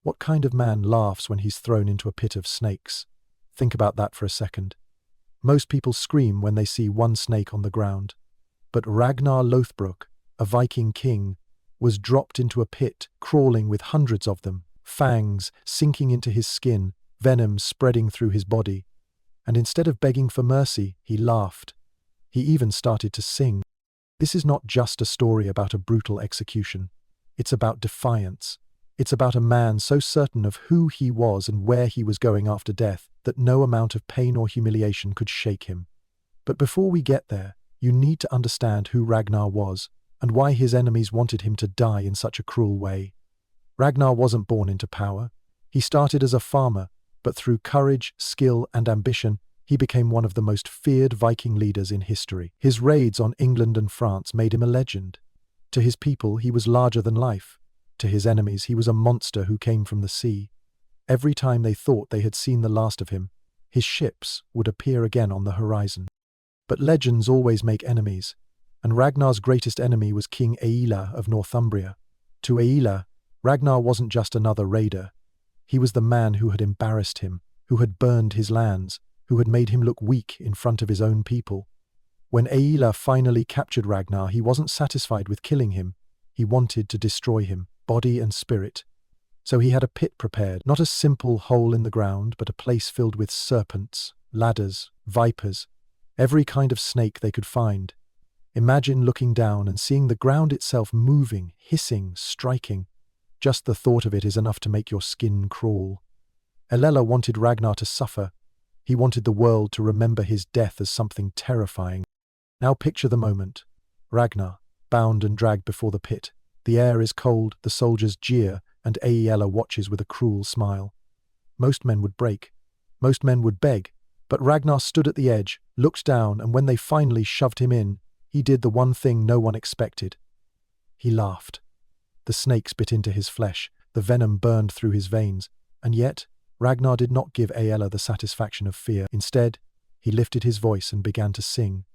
What kind of man laughs when he's thrown into a pit of snakes? Think about that for a second. Most people scream when they see one snake on the ground. But Ragnar Lothbrok, a Viking king, was dropped into a pit, crawling with hundreds of them, fangs sinking into his skin, venom spreading through his body. And instead of begging for mercy, he laughed. He even started to sing. This is not just a story about a brutal execution. It's about defiance. It's about a man so certain of who he was and where he was going after death that no amount of pain or humiliation could shake him. But before we get there, you need to understand who Ragnar was and why his enemies wanted him to die in such a cruel way. Ragnar wasn't born into power. He started as a farmer, but through courage, skill, and ambition, he became one of the most feared Viking leaders in history. His raids on England and France made him a legend. To his people, he was larger than life. To his enemies, he was a monster who came from the sea. Every time they thought they had seen the last of him, his ships would appear again on the horizon. But legends always make enemies, and Ragnar's greatest enemy was King Aela of Northumbria. To Aela, Ragnar wasn't just another raider. He was the man who had embarrassed him, who had burned his lands, who had made him look weak in front of his own people. When Aela finally captured Ragnar, he wasn't satisfied with killing him. He wanted to destroy him, body and spirit. So he had a pit prepared, not a simple hole in the ground, but a place filled with serpents, ladders, vipers, every kind of snake they could find. Imagine looking down and seeing the ground itself moving, hissing, striking. Just the thought of it is enough to make your skin crawl. Aela wanted Ragnar to suffer. He wanted the world to remember his death as something terrifying. Now picture the moment. Ragnar, bound and dragged before the pit. The air is cold, the soldiers jeer, and Aela watches with a cruel smile. Most men would break. Most men would beg. But Ragnar stood at the edge, looked down, and when they finally shoved him in, he did the one thing no one expected. He laughed. The snakes bit into his flesh, the venom burned through his veins, and yet Ragnar did not give Aela the satisfaction of fear. Instead, he lifted his voice and began to sing.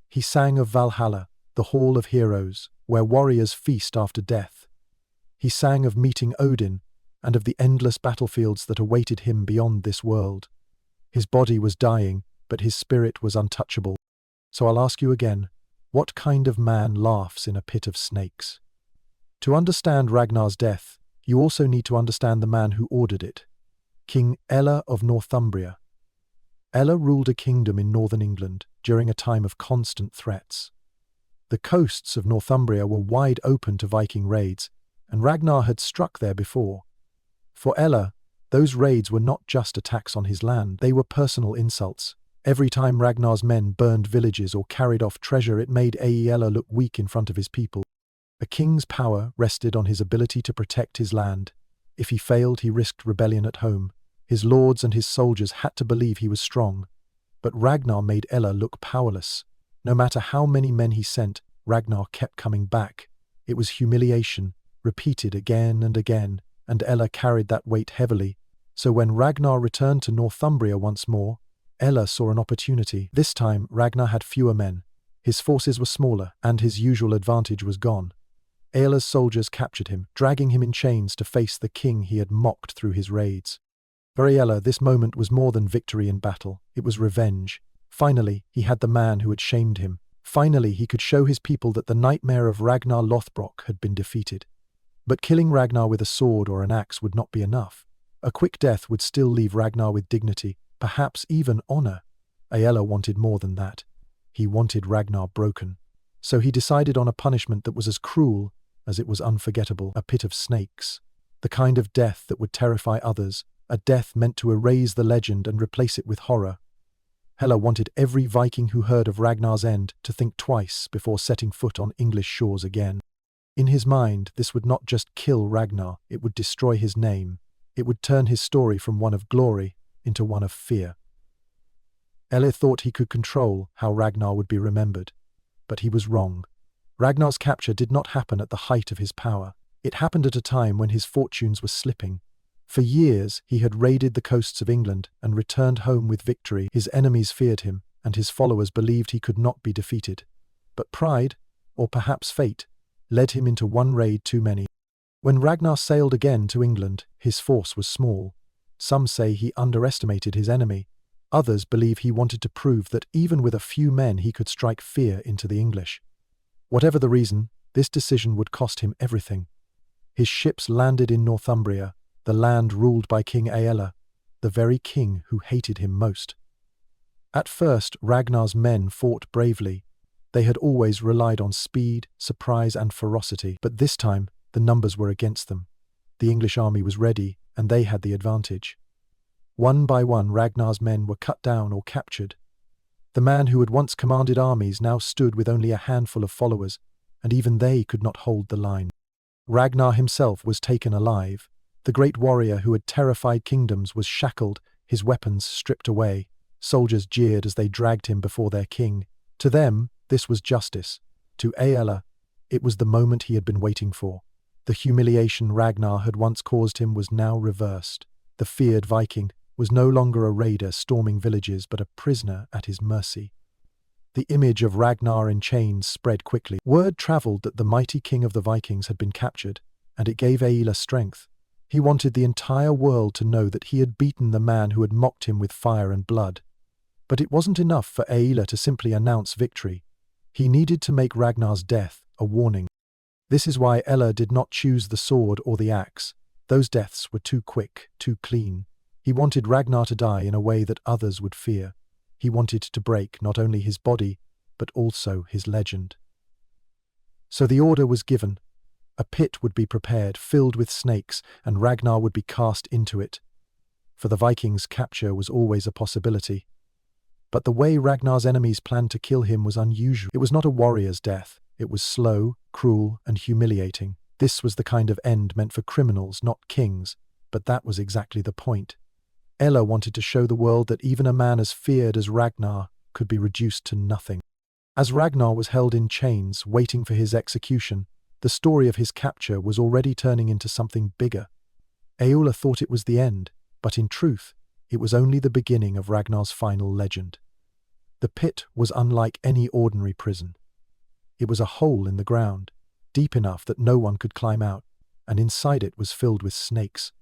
He sang of Valhalla, the Hall of Heroes, where warriors feast after death. He sang of meeting Odin, and of the endless battlefields that awaited him beyond this world. His body was dying, but his spirit was untouchable. So I'll ask you again, what kind of man laughs in a pit of snakes? To understand Ragnar's death, you also need to understand the man who ordered it. King Aela of Northumbria. Aela ruled a kingdom in northern England during a time of constant threats. The coasts of Northumbria were wide open to Viking raids, and Ragnar had struck there before. For Aela, those raids were not just attacks on his land, they were personal insults. Every time Ragnar's men burned villages or carried off treasure, it made Aela look weak in front of his people. A king's power rested on his ability to protect his land. If he failed, he risked rebellion at home. His lords and his soldiers had to believe he was strong. But Ragnar made Aela look powerless. No matter how many men he sent, Ragnar kept coming back. It was humiliation, repeated again and again, and Aela carried that weight heavily. So when Ragnar returned to Northumbria once more, Aela saw an opportunity. This time, Ragnar had fewer men. His forces were smaller, and his usual advantage was gone. Aela's soldiers captured him, dragging him in chains to face the king he had mocked through his raids. For Aela, this moment was more than victory in battle. It was revenge. Finally, he had the man who had shamed him. Finally, he could show his people that the nightmare of Ragnar Lothbrok had been defeated. But killing Ragnar with a sword or an axe would not be enough. A quick death would still leave Ragnar with dignity, perhaps even honor. Aela wanted more than that. He wanted Ragnar broken. So he decided on a punishment that was as cruel as it was unforgettable, a pit of snakes. The kind of death that would terrify others, a death meant to erase the legend and replace it with horror. Aela wanted every Viking who heard of Ragnar's end to think twice before setting foot on English shores again. In his mind, this would not just kill Ragnar, it would destroy his name. It would turn his story from one of glory into one of fear. Aela thought he could control how Ragnar would be remembered, but he was wrong. Ragnar's capture did not happen at the height of his power. It happened at a time when his fortunes were slipping. For years, he had raided the coasts of England and returned home with victory. His enemies feared him, and his followers believed he could not be defeated. But pride, or perhaps fate, led him into one raid too many. When Ragnar sailed again to England, his force was small. Some say he underestimated his enemy. Others believe he wanted to prove that even with a few men he could strike fear into the English. Whatever the reason, this decision would cost him everything. His ships landed in Northumbria, the land ruled by King Aella, the very king who hated him most. At first, Ragnar's men fought bravely. They had always relied on speed, surprise, and ferocity, but this time the numbers were against them. The English army was ready, and they had the advantage. One by one, Ragnar's men were cut down or captured. The man who had once commanded armies now stood with only a handful of followers, and even they could not hold the line. Ragnar himself was taken alive. The great warrior who had terrified kingdoms was shackled, his weapons stripped away. Soldiers jeered as they dragged him before their king. To them, this was justice. To Aella, it was the moment he had been waiting for. The humiliation Ragnar had once caused him was now reversed. The feared Viking was no longer a raider storming villages, but a prisoner at his mercy. The image of Ragnar in chains spread quickly. Word travelled that the mighty king of the Vikings had been captured, and it gave Aella strength. He wanted the entire world to know that he had beaten the man who had mocked him with fire and blood. But it wasn't enough for Aella to simply announce victory. He needed to make Ragnar's death a warning. This is why Aella did not choose the sword or the axe. Those deaths were too quick, too clean. He wanted Ragnar to die in a way that others would fear. He wanted to break not only his body, but also his legend. So the order was given. A pit would be prepared, filled with snakes, and Ragnar would be cast into it. For the Vikings, capture was always a possibility. But the way Ragnar's enemies planned to kill him was unusual. It was not a warrior's death. It was slow, cruel, and humiliating. This was the kind of end meant for criminals, not kings. But that was exactly the point. Aella wanted to show the world that even a man as feared as Ragnar could be reduced to nothing. As Ragnar was held in chains, waiting for his execution, the story of his capture was already turning into something bigger. Aella thought it was the end, but in truth, it was only the beginning of Ragnar's final legend. The pit was unlike any ordinary prison. It was a hole in the ground, deep enough that no one could climb out, and inside it was filled with snakes.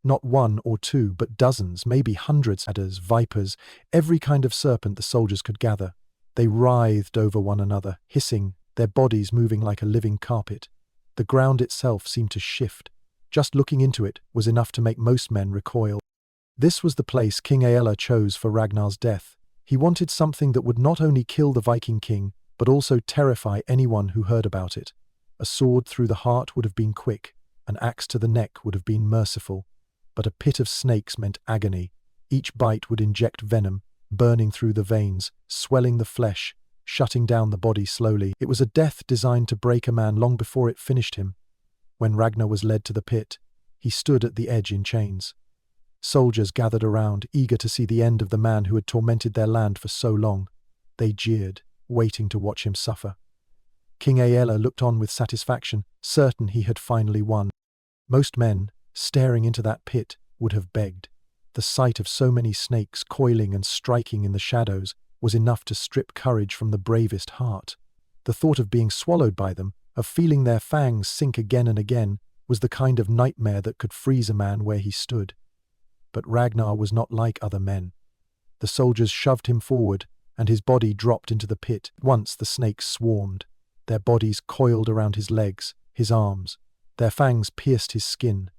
Not one or two, but dozens, maybe hundreds, adders, vipers, every kind of serpent the soldiers could gather. They writhed over one another, hissing, their bodies moving like a living carpet. The ground itself seemed to shift. Just looking into it was enough to make most men recoil. This was the place King Aella chose for Ragnar's death. He wanted something that would not only kill the Viking king, but also terrify anyone who heard about it. A sword through the heart would have been quick, an axe to the neck would have been merciful. But a pit of snakes meant agony. Each bite would inject venom, burning through the veins, swelling the flesh, shutting down the body slowly. It was a death designed to break a man long before it finished him. When Ragnar was led to the pit, he stood at the edge in chains. Soldiers gathered around, eager to see the end of the man who had tormented their land for so long. They jeered, waiting to watch him suffer. King Aella looked on with satisfaction, certain he had finally won. Most men, staring into that pit, would have begged. The sight of so many snakes coiling and striking in the shadows was enough to strip courage from the bravest heart. The thought of being swallowed by them, of feeling their fangs sink again and again, was the kind of nightmare that could freeze a man where he stood. But Ragnar was not like other men. The soldiers shoved him forward, and his body dropped into the pit. At once the snakes swarmed. Their bodies coiled around his legs, his arms. Their fangs pierced his skin.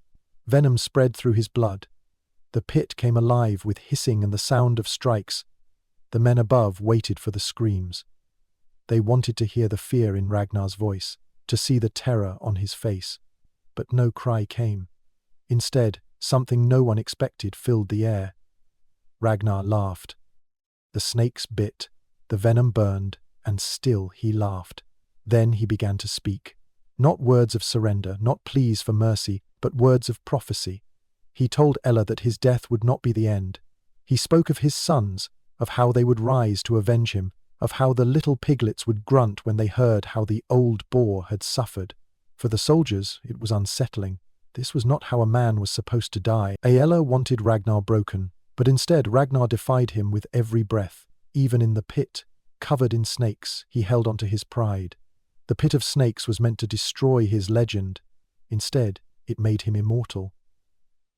Venom spread through his blood. The pit came alive with hissing and the sound of strikes. The men above waited for the screams. They wanted to hear the fear in Ragnar's voice, to see the terror on his face. But no cry came. Instead, something no one expected filled the air. Ragnar laughed. The snakes bit, the venom burned, and still he laughed. Then he began to speak. Not words of surrender, not pleas for mercy, but words of prophecy. He told Aella that his death would not be the end. He spoke of his sons, of how they would rise to avenge him, of how the little piglets would grunt when they heard how the old boar had suffered. For the soldiers, it was unsettling. This was not how a man was supposed to die. Aella wanted Ragnar broken, but instead Ragnar defied him with every breath. Even in the pit, covered in snakes, he held on to his pride. The pit of snakes was meant to destroy his legend. Instead, it made him immortal.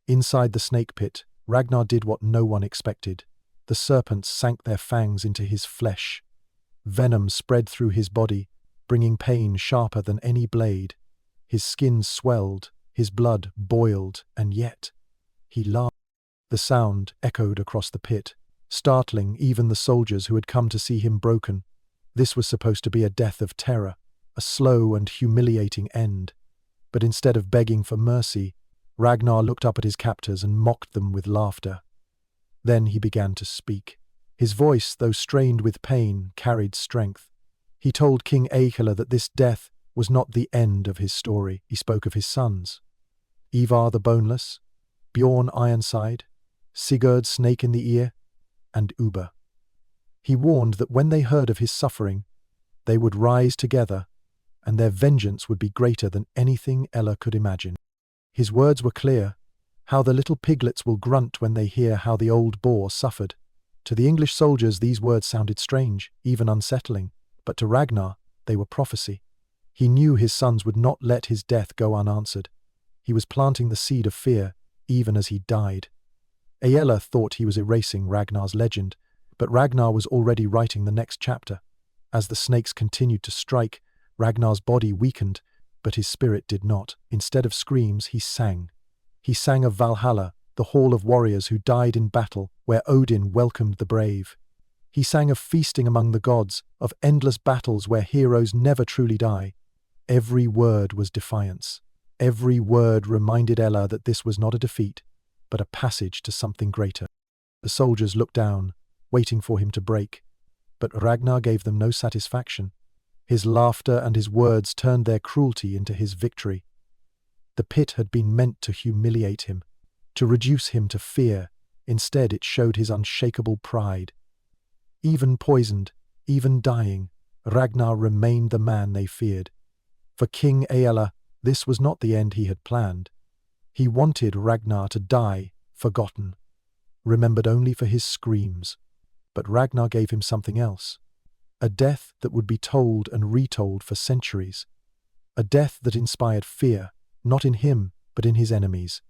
Inside the snake pit, Ragnar did what no one expected. The serpents sank their fangs into his flesh. Venom spread through his body, bringing pain sharper than any blade. His skin swelled, his blood boiled, and yet he laughed. The sound echoed across the pit, startling even the soldiers who had come to see him broken. This was supposed to be a death of terror, a slow and humiliating end. But instead of begging for mercy, Ragnar looked up at his captors and mocked them with laughter. Then he began to speak. His voice, though strained with pain, carried strength. He told King Eikala that this death was not the end of his story. He spoke of his sons: Ivar the Boneless, Bjorn Ironside, Sigurd Snake in the Ear, and Uber. He warned that when they heard of his suffering, they would rise together, and their vengeance would be greater than anything Ella could imagine. His words were clear: how the little piglets will grunt when they hear how the old boar suffered. To the English soldiers these words sounded strange, even unsettling, but to Ragnar they were prophecy. He knew his sons would not let his death go unanswered. He was planting the seed of fear, even as he died. Aella thought he was erasing Ragnar's legend, but Ragnar was already writing the next chapter. As the snakes continued to strike, Ragnar's body weakened, but his spirit did not. Instead of screams, he sang. He sang of Valhalla, the hall of warriors who died in battle, where Odin welcomed the brave. He sang of feasting among the gods, of endless battles where heroes never truly die. Every word was defiance. Every word reminded Ella that this was not a defeat, but a passage to something greater. The soldiers looked down, waiting for him to break, but Ragnar gave them no satisfaction. His laughter and his words turned their cruelty into his victory. The pit had been meant to humiliate him, to reduce him to fear. Instead, it showed his unshakable pride. Even poisoned, even dying, Ragnar remained the man they feared. For King Aella, this was not the end he had planned. He wanted Ragnar to die, forgotten, remembered only for his screams. But Ragnar gave him something else. A death that would be told and retold for centuries. A death that inspired fear, not in him, but in his enemies.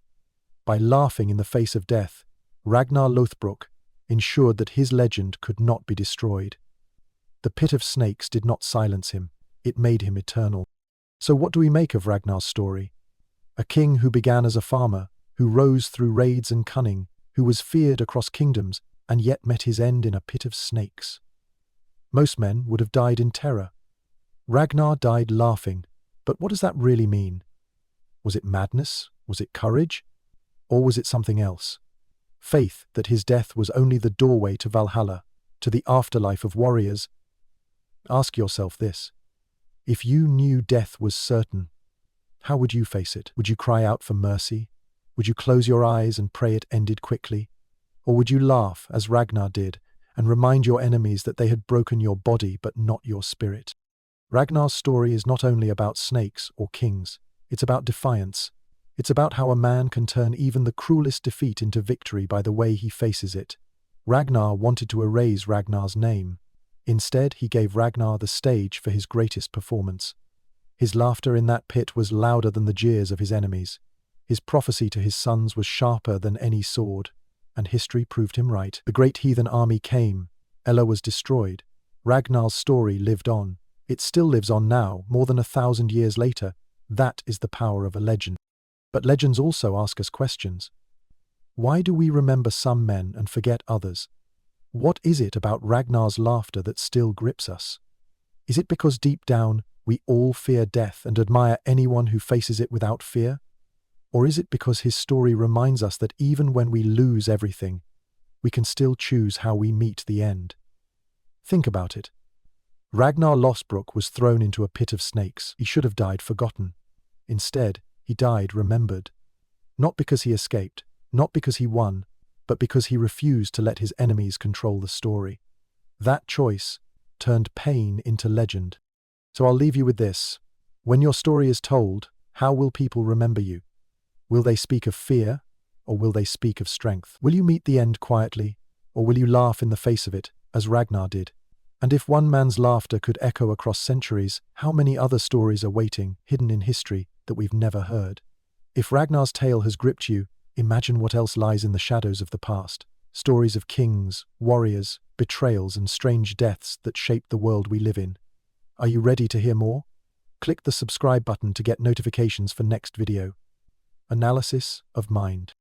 By laughing in the face of death, Ragnar Lothbrok ensured that his legend could not be destroyed. The pit of snakes did not silence him, it made him eternal. So what do we make of Ragnar's story? A king who began as a farmer, who rose through raids and cunning, who was feared across kingdoms, and yet met his end in a pit of snakes. Most men would have died in terror. Ragnar died laughing, but what does that really mean? Was it madness? Was it courage? Or was it something else? Faith that his death was only the doorway to Valhalla, to the afterlife of warriors? Ask yourself this. If you knew death was certain, how would you face it? Would you cry out for mercy? Would you close your eyes and pray it ended quickly? Or would you laugh, as Ragnar did, and remind your enemies that they had broken your body but not your spirit? Ragnar's story is not only about snakes or kings, it's about defiance. It's about how a man can turn even the cruelest defeat into victory by the way he faces it. Ragnar wanted to erase Ragnar's name. Instead, he gave Ragnar the stage for his greatest performance. His laughter in that pit was louder than the jeers of his enemies. His prophecy to his sons was sharper than any sword, and history proved him right. The great heathen army came. Ella was destroyed. Ragnar's story lived on. It still lives on now, more than 1,000 years later. That is the power of a legend. But legends also ask us questions. Why do we remember some men and forget others? What is it about Ragnar's laughter that still grips us? Is it because deep down we all fear death and admire anyone who faces it without fear? Or is it because his story reminds us that even when we lose everything, we can still choose how we meet the end? Think about it. Ragnar Lothbrok was thrown into a pit of snakes. He should have died forgotten. Instead, he died remembered. Not because he escaped, not because he won, but because he refused to let his enemies control the story. That choice turned pain into legend. So I'll leave you with this. When your story is told, how will people remember you? Will they speak of fear, or will they speak of strength? Will you meet the end quietly, or will you laugh in the face of it, as Ragnar did? And if one man's laughter could echo across centuries, how many other stories are waiting, hidden in history, that we've never heard. If Ragnar's tale has gripped you, imagine what else lies in the shadows of the past. Stories of kings, warriors, betrayals, and strange deaths that shaped the world we live in. Are you ready to hear more? Click the subscribe button to get notifications for next video. Analysis of mind.